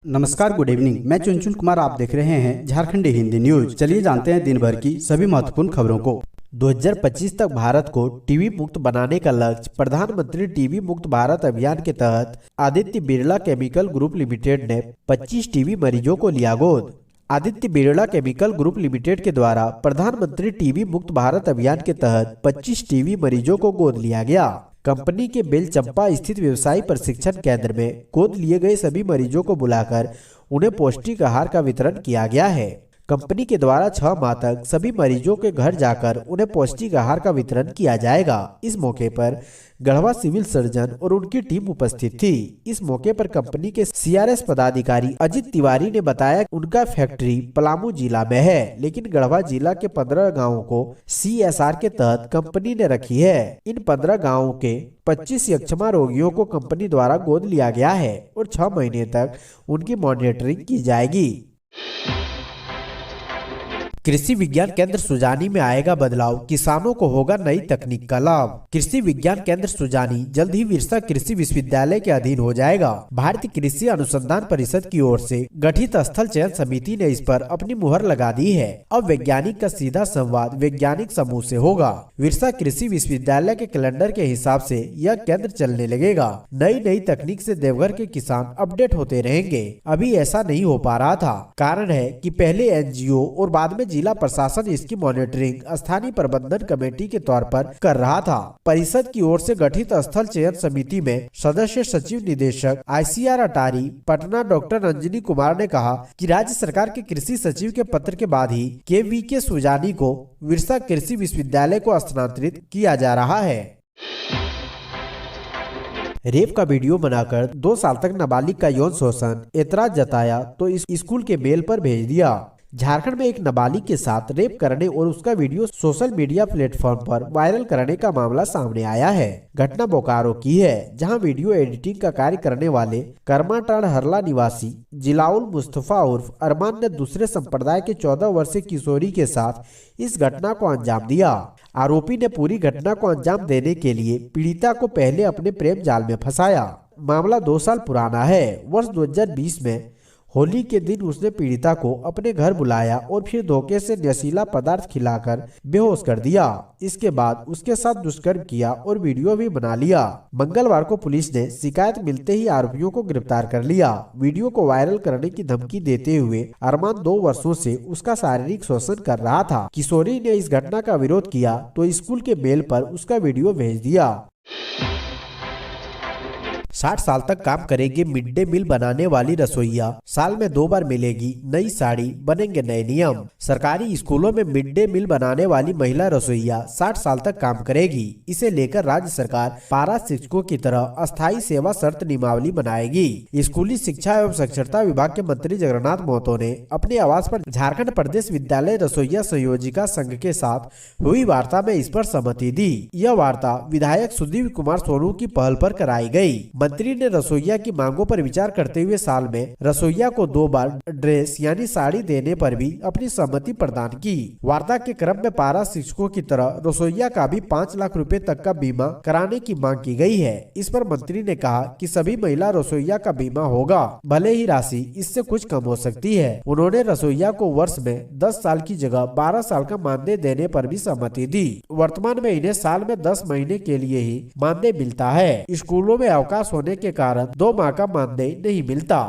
नमस्कार, good evening. मैं चुनचुन कुमार, आप देख रहे हैं झारखंडी हिंदी न्यूज। चलिए जानते हैं दिन भर की सभी महत्वपूर्ण खबरों को। 2025 तक भारत को टीबी मुक्त बनाने का लक्ष्य। प्रधानमंत्री टीबी मुक्त भारत अभियान के तहत Aditya Birla chemical group limited ने 25 टीबी मरीजों को लिया गोद। Aditya Birla chemical group limited के द्वारा प्रधानमंत्री टीबी मुक्त भारत अभियान के तहत 25 टीबी मरीजों को गोद लिया गया। कंपनी के बेलचंपा स्थित व्यवसायी प्रशिक्षण केंद्र में गोद लिए गए सभी मरीजों को बुलाकर उन्हें पौष्टिक आहार का वितरण किया गया है। कंपनी के द्वारा 6 माह तक सभी मरीजों के घर जाकर उन्हें पौष्टिक आहार का वितरण किया जाएगा। इस मौके पर गढ़वा सिविल सर्जन और उनकी टीम उपस्थित थी। इस मौके पर कंपनी के सीआरएस पदाधिकारी अजित तिवारी ने बताया उनका फैक्ट्री पलामू जिला में है, लेकिन गढ़वा जिला के 15 गाँवों को CSR के तहत कंपनी ने रखी है। इन 15 गाँवों के 25 यक्षमा रोगियों को कंपनी द्वारा गोद लिया गया है और 6 महीने तक उनकी मॉनिटरिंग की जाएगी। कृषि विज्ञान केंद्र सुजानी में आएगा बदलाव, किसानों को होगा नई तकनीक का लाभ। कृषि विज्ञान केंद्र सुजानी जल्द ही विरसा कृषि विश्वविद्यालय के अधीन हो जाएगा। भारतीय कृषि अनुसंधान परिषद की ओर से गठित स्थल चयन समिति ने इस पर अपनी मुहर लगा दी है। अब वैज्ञानिक का सीधा संवाद वैज्ञानिक समूह से होगा। विरसा कृषि विश्वविद्यालय के कैलेंडर के हिसाब से यह केंद्र चलने लगेगा। नई तकनीक से देवघर के किसान अपडेट होते रहेंगे। अभी ऐसा नहीं हो पा रहा था। कारण है कि पहले NGO और बाद में जिला प्रशासन इसकी मॉनिटरिंग स्थानीय प्रबंधन कमेटी के तौर पर कर रहा था। परिषद की ओर से गठित स्थल चयन समिति में सदस्य सचिव निदेशक ICR अटारी पटना डॉक्टर रंजनी कुमार ने कहा कि राज्य सरकार के कृषि सचिव के पत्र के बाद ही KVK सुजानी को विरसा कृषि विश्वविद्यालय को स्थानांतरित किया जा रहा है। रेप का वीडियो बनाकर 2 साल तक नाबालिग का यौन शोषण, एतराज जताया तो इस स्कूल के मेल पर भेज दिया। झारखंड में एक नाबालिग के साथ रेप करने और उसका वीडियो सोशल मीडिया प्लेटफॉर्म पर वायरल करने का मामला सामने आया है। घटना बोकारो की है, जहां वीडियो एडिटिंग का कार्य करने वाले करमाटांड़ हरला निवासी जिलाउल मुस्तफा उर्फ अरमान ने दूसरे संप्रदाय के 14 वर्षीय किशोरी के साथ इस घटना को अंजाम दिया। आरोपी ने पूरी घटना को अंजाम देने के लिए पीड़िता को पहले अपने प्रेम जाल में फंसाया। मामला 2 साल पुराना है। वर्ष 2020 में होली के दिन उसने पीड़िता को अपने घर बुलाया और फिर धोखे से नशीला पदार्थ खिलाकर बेहोश कर दिया। इसके बाद उसके साथ दुष्कर्म किया और वीडियो भी बना लिया। मंगलवार को पुलिस ने शिकायत मिलते ही आरोपियों को गिरफ्तार कर लिया। वीडियो को वायरल करने की धमकी देते हुए अरमान 2 वर्षों से उसका शारीरिक शोषण कर रहा था। किशोरी ने इस घटना का विरोध किया तो स्कूल के मेल पर उसका वीडियो भेज दिया। 60 साल तक काम करेंगे मिड डे मील बनाने वाली रसोइया, साल में 2 बार मिलेगी नई साड़ी, बनेंगे नए नियम। सरकारी स्कूलों में मिड डे मील बनाने वाली महिला रसोइया 60 साल तक काम करेगी। इसे लेकर राज्य सरकार पारा शिक्षकों की तरह अस्थायी सेवा शर्त नियमावली बनाएगी। स्कूली शिक्षा एवं साक्षरता विभाग के मंत्री जगन्नाथ महतो ने अपने आवास पर झारखंड प्रदेश विद्यालय रसोइया संयोजिका संघ के साथ हुई वार्ता में इस पर सहमति दी। यह वार्ता विधायक सुदीप कुमार सोनू की पहल पर कराई गयी। मंत्री ने रसोइया की मांगों पर विचार करते हुए साल में रसोइया को 2 बार ड्रेस यानी साड़ी देने पर भी अपनी सहमति प्रदान की। वार्ता के क्रम में पारा शिक्षकों की तरह रसोइया का भी 5 लाख रुपए तक का बीमा कराने की मांग की गई है। इस पर मंत्री ने कहा कि सभी महिला रसोइया का बीमा होगा, भले ही राशि इससे कुछ कम हो सकती है। उन्होंने रसोइया को वर्ष में 10 साल की जगह 12 साल का मानदेय देने पर भी सहमति दी। वर्तमान में इन्हें साल में 10 महीने के लिए ही मानदेय मिलता है। स्कूलों में अवकाश होने के कारण 2 माह का मानदेय नहीं मिलता।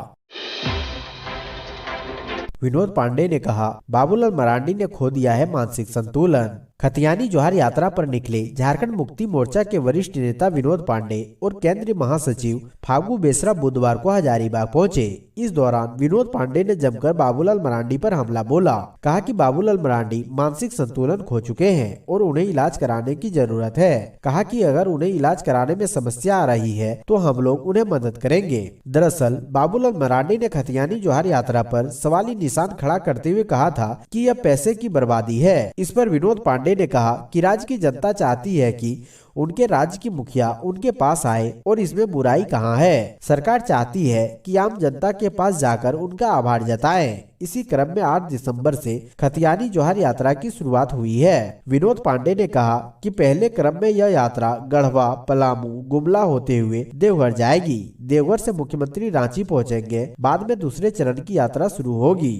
विनोद पांडे ने कहा बाबूलाल मरांडी ने खो दिया है मानसिक संतुलन। खतियानी जोहार यात्रा पर निकले झारखंड मुक्ति मोर्चा के वरिष्ठ नेता विनोद पांडे और केंद्रीय महासचिव फागू बेसरा बुधवार को हजारीबाग पहुंचे। इस दौरान विनोद पांडे ने जमकर बाबूलाल मरांडी पर हमला बोला। कहा कि बाबूलाल मरांडी मानसिक संतुलन खो चुके हैं और उन्हें इलाज कराने की जरूरत है। कहा कि अगर उन्हें इलाज कराने में समस्या आ रही है तो हम लोग उन्हें मदद करेंगे। दरअसल बाबूलाल मरांडी ने खतियानी जोहार यात्रा पर सवाली निशान खड़ा करते हुए कहा था कि यह पैसे की बर्बादी है। इस पर विनोद पांडे पांडे ने कहा कि राज्य की जनता चाहती है कि उनके राज्य की मुखिया उनके पास आए और इसमें बुराई कहाँ है। सरकार चाहती है कि आम जनता के पास जाकर उनका आभार जताएं। इसी क्रम में 8 दिसंबर से खतियानी जोहार यात्रा की शुरुआत हुई है। विनोद पांडे ने कहा कि पहले क्रम में यह यात्रा गढ़वा, पलामू, गुमला होते हुए देवघर जाएगी। देवघर से मुख्यमंत्री रांची पहुंचेंगे। बाद में दूसरे चरण की यात्रा शुरू होगी।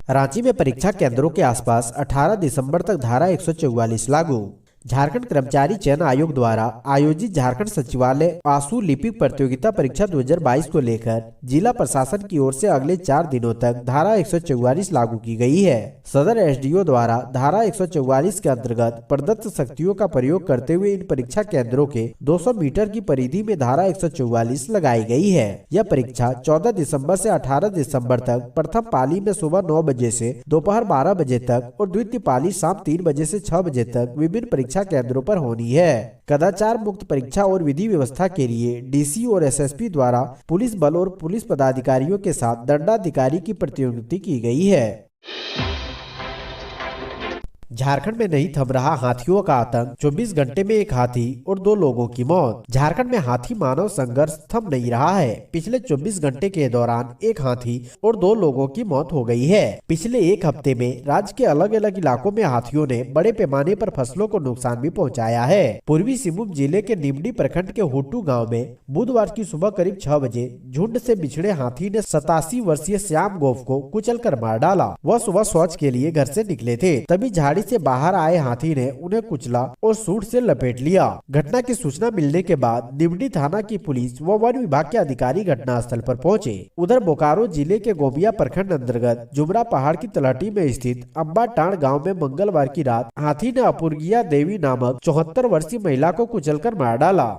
रांची में परीक्षा केंद्रों के आसपास 18 दिसंबर तक धारा 144 लागू। झारखंड कर्मचारी चयन आयोग द्वारा आयोजित झारखंड सचिवालय आशु लिपिक प्रतियोगिता परीक्षा 2022 को लेकर जिला प्रशासन की ओर से अगले 4 दिनों तक धारा 144 लागू की गई है। सदर एसडीओ द्वारा धारा 144 के अंतर्गत प्रदत्त शक्तियों का प्रयोग करते हुए इन परीक्षा केंद्रों के 200 मीटर की परिधि में धारा 144 लगाई गई है। यह परीक्षा 14 दिसंबर से 18 दिसंबर तक प्रथम पाली में सुबह 9 बजे से दोपहर 12 बजे तक और द्वितीय पाली शाम 3 बजे से 6 बजे तक विभिन्न परीक्षा केंद्रों पर होनी है। कदाचार मुक्त परीक्षा और विधि व्यवस्था के लिए डीसी और एसएसपी द्वारा पुलिस बल और पुलिस पदाधिकारियों के साथ दंडाधिकारी की प्रतिनियुक्ति की गई है। झारखंड में नहीं थम रहा हाथियों का आतंक, 24 घंटे में एक हाथी और 2 लोगों की मौत। झारखंड में हाथी मानव संघर्ष थम नहीं रहा है। पिछले 24 घंटे के दौरान एक हाथी और 2 लोगों की मौत हो गई है। पिछले एक हफ्ते में राज्य के अलग अलग इलाकों में हाथियों ने बड़े पैमाने पर फसलों को नुकसान भी पहुँचाया है। पूर्वी सिंहभूम जिले के निमडी प्रखंड के होटू गाँव में बुधवार की सुबह करीब 6 बजे झुंड से बिछड़े हाथी ने 87 वर्षीय श्याम गोफ को कुचल कर मार डाला। वह सुबह शौच के लिए घर से निकले थे, तभी झाड़ी से बाहर आए हाथी ने उन्हें कुचला और सूंड से लपेट लिया। घटना की सूचना मिलने के बाद निमडी थाना की पुलिस व वन विभाग के अधिकारी घटनास्थल पर पहुंचे। उधर बोकारो जिले के गोबिया प्रखंड अंतर्गत जुमरा पहाड़ की तलहटी में स्थित अम्बा टाण गाँव में मंगलवार की रात हाथी ने अपूर्गिया देवी नामक 74 वर्षीय महिला को कुचलकर मार डाला।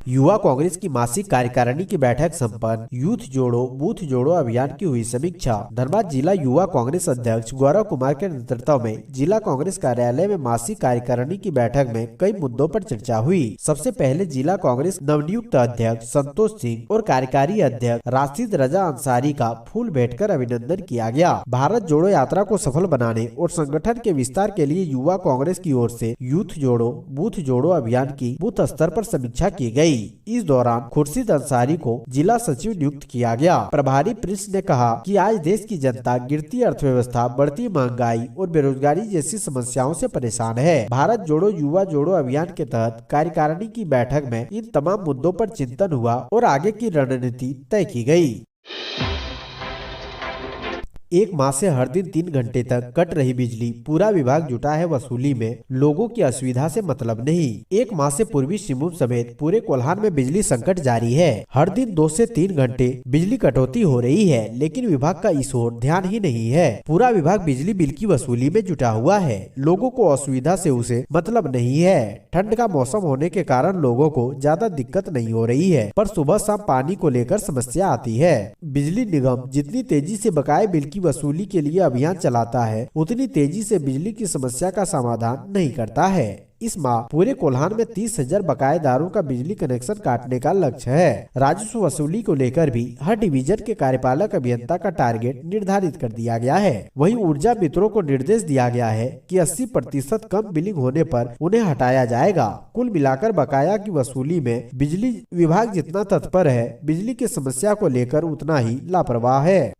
युवा कांग्रेस की मासिक कार्यकारिणी की बैठक संपन्न। यूथ जोड़ो बूथ जोड़ो अभियान की हुई समीक्षा। धनबाद जिला युवा कांग्रेस अध्यक्ष गौरव कुमार के नेतृत्व में जिला कांग्रेस कार्यालय में मासिक कार्यकारिणी की बैठक में कई मुद्दों पर चर्चा हुई। सबसे पहले जिला कांग्रेस नवनियुक्त अध्यक्ष संतोष सिंह और कार्यकारी अध्यक्ष राशिद रजा अंसारी का फूल भेंट कर अभिनंदन किया गया। भारत जोड़ो यात्रा को सफल बनाने और संगठन के विस्तार के लिए युवा कांग्रेस की ओर से यूथ जोड़ो बूथ जोड़ो अभियान की बूथ स्तर पर समीक्षा की गई। इस दौरान खुर्शीद अंसारी को जिला सचिव नियुक्त किया गया। प्रभारी प्रिंस ने कहा कि आज देश की जनता गिरती अर्थव्यवस्था, बढ़ती महंगाई और बेरोजगारी जैसी समस्याओं से परेशान है। भारत जोड़ो युवा जोड़ो अभियान के तहत कार्यकारिणी की बैठक में इन तमाम मुद्दों पर चिंतन हुआ और आगे की रणनीति तय की गई। एक माह से हर दिन 3 घंटे तक कट रही बिजली, पूरा विभाग जुटा है वसूली में। लोगों की असुविधा से मतलब नहीं। एक माह से पूर्वी सिंहभूम समेत पूरे कोल्हान में बिजली संकट जारी है। हर दिन 2 से 3 घंटे बिजली कटौती हो रही है, लेकिन विभाग का इस ओर ध्यान ही नहीं है। पूरा विभाग बिजली बिल की वसूली में जुटा हुआ है। लोगों को असुविधा से उसे मतलब नहीं है। ठंड का मौसम होने के कारण लोगों को ज्यादा दिक्कत नहीं हो रही है, पर सुबह शाम पानी को लेकर समस्या आती है। बिजली निगम जितनी तेजी से बकाये बिल की वसूली के लिए अभियान चलाता है, उतनी तेजी से बिजली की समस्या का समाधान नहीं करता है। इस माह पूरे कोल्हान में 30,000 बकायेदारों का बिजली कनेक्शन काटने का लक्ष्य है। राजस्व वसूली को लेकर भी हर डिवीजन के कार्यपालक अभियंता का टारगेट निर्धारित कर दिया गया है। वहीं ऊर्जा मित्रों को निर्देश दिया गया है कि 80% कम बिलिंग होने पर उन्हें हटाया जाएगा। कुल मिलाकर बकाया की वसूली में बिजली विभाग जितना तत्पर है, बिजली की समस्या को लेकर उतना ही लापरवाह है।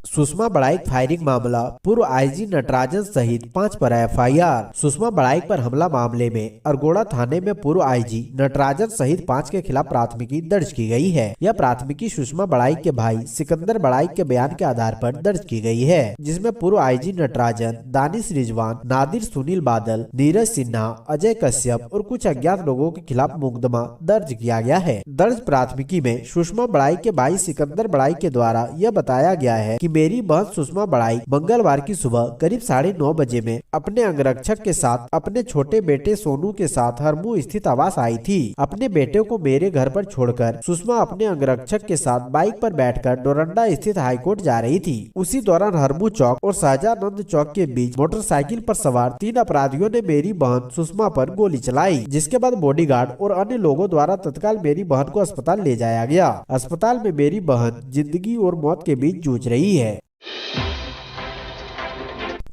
सुषमा बड़ाइक फायरिंग मामला, पूर्व आईजी नटराजन सहित 5 पर एफआईआर। सुषमा बड़ाइक पर हमला मामले में अरगोड़ा थाने में पूर्व आईजी नटराजन सहित 5 के खिलाफ प्राथमिकी दर्ज की गई है। यह प्राथमिकी सुषमा बड़ाइक के भाई सिकंदर बड़ाइक के बयान के आधार पर दर्ज की गई है, जिसमें पूर्व आईजी नटराजन, दानिश रिजवान, नादिर सुनील बादल, नीरज सिन्हा, अजय कश्यप और कुछ अज्ञात लोगों के खिलाफ मुकदमा दर्ज किया गया है। दर्ज प्राथमिकी में सुषमा बड़ाइक के भाई सिकंदर बड़ाइक के द्वारा यह बताया गया है कि मेरी बहन सुषमा बड़ाई मंगलवार की सुबह करीब 9:30 बजे में अपने अंगरक्षक के साथ अपने छोटे बेटे सोनू के साथ हरमू स्थित आवास आई थी। अपने बेटे को मेरे घर पर छोड़कर सुषमा अपने अंगरक्षक के साथ बाइक पर बैठकर डोरंडा स्थित हाईकोर्ट जा रही थी। उसी दौरान हरमू चौक और शाहजहानंद चौक के बीच मोटरसाइकिल पर सवार 3 अपराधियों ने मेरी बहन सुषमा पर गोली चलाई, जिसके बाद बॉडीगार्ड और अन्य लोगों द्वारा तत्काल मेरी बहन को अस्पताल ले जाया गया। अस्पताल में मेरी बहन जिंदगी और मौत के बीच जूझ रही है।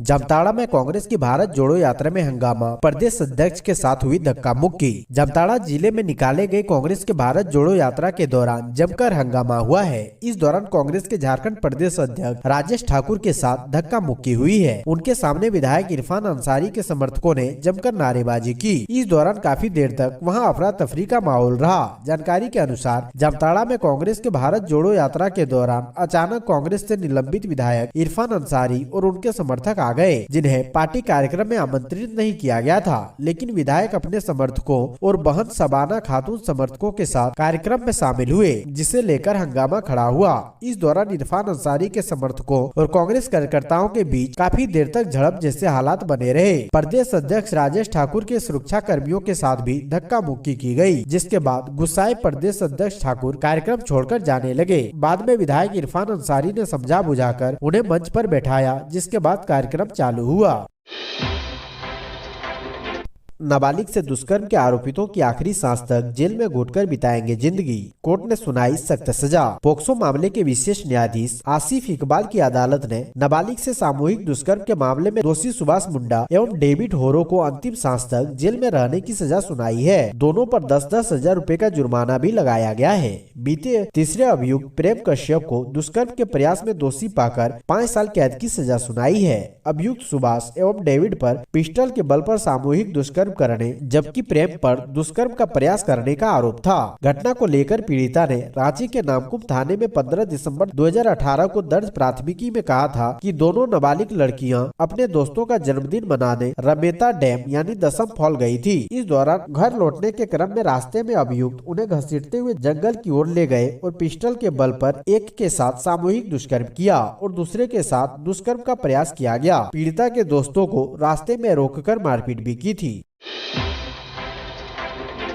जामताड़ा में कांग्रेस की भारत जोड़ो यात्रा में हंगामा, प्रदेश अध्यक्ष के साथ हुई धक्का मुक्की। जामताड़ा जिले में निकाले गए कांग्रेस के भारत जोड़ो यात्रा के दौरान जमकर हंगामा हुआ है। इस दौरान कांग्रेस के झारखंड प्रदेश अध्यक्ष राजेश ठाकुर के साथ धक्का मुक्की हुई है। उनके सामने विधायक इरफान अंसारी के समर्थकों ने जमकर नारेबाजी की। इस दौरान काफी देर तक वहां अफरा तफरी का माहौल रहा। जानकारी के अनुसार जामताड़ा में कांग्रेस के भारत जोड़ो यात्रा के दौरान अचानक कांग्रेस से निलंबित विधायक इरफान अंसारी और उनके समर्थक गए, जिन्हें पार्टी कार्यक्रम में आमंत्रित नहीं किया गया था। लेकिन विधायक अपने समर्थकों और बहन सबाना खातून समर्थकों के साथ कार्यक्रम में शामिल हुए, जिसे लेकर हंगामा खड़ा हुआ। इस दौरान इरफान अंसारी के समर्थकों और कांग्रेस कार्यकर्ताओं के बीच काफी देर तक झड़प जैसे हालात बने रहे। प्रदेश अध्यक्ष राजेश ठाकुर के सुरक्षा कर्मियों के साथ भी धक्का मुक्की की गयी, जिसके बाद गुस्साए प्रदेश अध्यक्ष ठाकुर कार्यक्रम छोड़कर जाने लगे। बाद में विधायक इरफान अंसारी ने समझा बुझाकर उन्हें मंच पर बैठाया, जिसके बाद कार्यक्रम चालू हुआ। नाबालिग से दुष्कर्म के आरोपितों की आखिरी सांस तक जेल में घुटकर बिताएंगे जिंदगी, कोर्ट ने सुनाई सख्त सजा। पोक्सो मामले के विशेष न्यायाधीश आसिफ इकबाल की अदालत ने नाबालिग से सामूहिक दुष्कर्म के मामले में दोषी सुभाष मुंडा एवं डेविड होरो को अंतिम सांस तक जेल में रहने की सजा सुनाई है। दोनों पर 10-10 हजार रूपए का जुर्माना भी लगाया गया है। बीते तीसरे अभियुक्त प्रेम कश्यप को दुष्कर्म के प्रयास में दोषी पाकर 5 साल कैद की सजा सुनाई है। अभियुक्त सुभाष एवं डेविड पर पिस्टल के बल पर सामूहिक दुष्कर्म करने जबकि प्रेम पर दुष्कर्म का प्रयास करने का आरोप था। घटना को लेकर पीड़िता ने रांची के नामकुम थाने में 15 दिसंबर 2018 को दर्ज प्राथमिकी में कहा था कि दोनों नाबालिग लड़कियां अपने दोस्तों का जन्मदिन मनाने रमेता डैम यानी दसम फॉल गई थी। इस दौरान घर लौटने के क्रम में रास्ते में अभियुक्त उन्हें घसीटते हुए जंगल की ओर ले गए और पिस्टल के बल पर एक के साथ सामूहिक दुष्कर्म किया और दूसरे के साथ दुष्कर्म का प्रयास किया गया। पीड़िता के दोस्तों को रास्ते में रोककर मारपीट भी की थी।